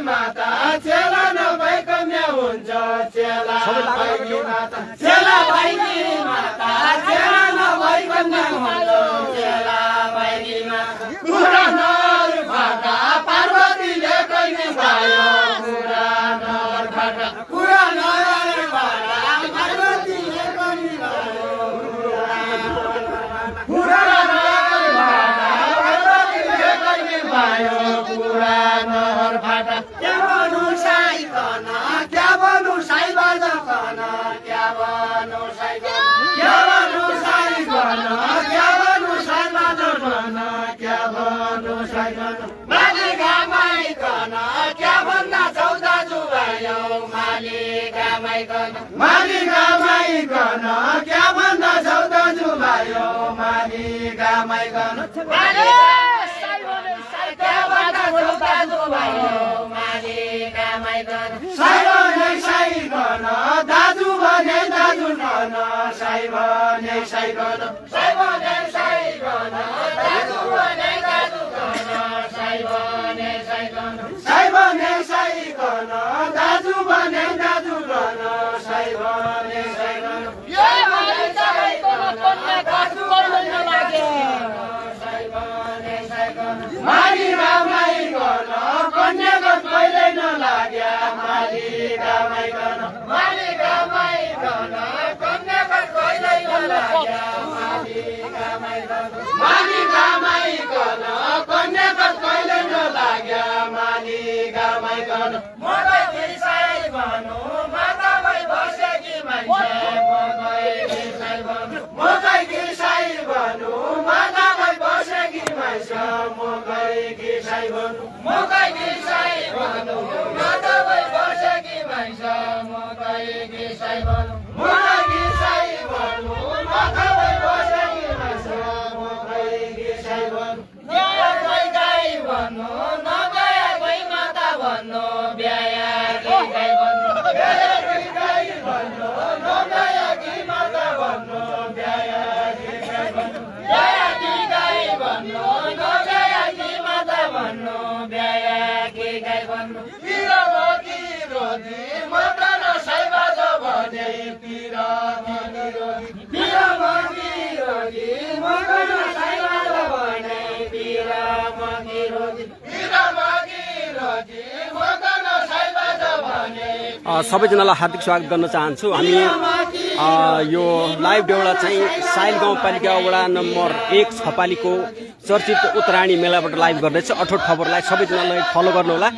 माता चेला नभई कन्या हुन्छ चेला भैनी माता चेला भैनी माता चेला नभई कन्या हुन्छ चेला भैनी माता पुरानहर भाका पार्वतीले कहिले भयो पुरानहर भाका पुरानहर भाका पार्वतीले कहिले भयो पुरानहर भाका पार्वतीले कहिले भयो पुरानहर भाका क्या भन्नु साइकन क्या भन्नु साइ बजाकन क्या भन्नु साइकन क्या भन्नु साइकन क्या भन्नु साइ बजाकन क्या भन्नु साइकन मालिका माइकन क्या भन्दा चौधा जुगायो मालिका माइकन मालिका माइकन क्या भन्दा चौधा जुगायो मालिका माइकन दाजु भने दाजु भन साई भने साई भन साई भने साई भन दाजु भने दाजु भन साई भने साई भन साई भने साई भन दाजु भने दाजु भन साई भने साई भन यो भने साई भन दाजु भने लागे साई भने साई भन मालिका माई भन कन्यागत कहिले नलाग्या मालिका माई भन मालिका माई भन कन्यागत कहिले नलाग्या मालिका माई भन मालिका माई भन कन्यागत कहिले नलाग्या मालिका माई भन मकै गिसाई भनु माता भई बसेकी मान्छे मकै गिसाई भनु मकै गिसाई भनु माता भई बसेकी मान्छे मकै गिसाई भनु मकै गिसाई भनु माता भई बसेकी मान्छे मकै गिसाई भनु मकै गिसाई भनु माता भई बसेकी मान्छे मकै गिसाई भनु गया गई गाई भन्नु नगया गई माता भन्नु ब्याया गई गाई भन्नु गया गई गाई भन्नु नगया गई माता भन्नु ब्याया गई गाई भन्नु ब्याया गई गाई भन्नु नगया गई माता भन्नु ब्याया गई गाई भन्नु पिरमकी रोधी मकन साइबाज भने पिरमकी रोधी पिरमकी रोधी मकन साइबाज भने पिरमकी रोधी पिरमकी रोधी मकन साइबाज भने सबैजनालाई हार्दिक स्वागत गर्न चाहन्छु। हामी यो लाइभ देउडा चाहिँ साइल गाउँपालिका वडा नम्बर 1 छपालीको चर्चित उत्तरायणी मेलाबाट लाइभ गर्दैछ। अठोट खबरलाई सबैजनालाई फलो गर्नुहोला।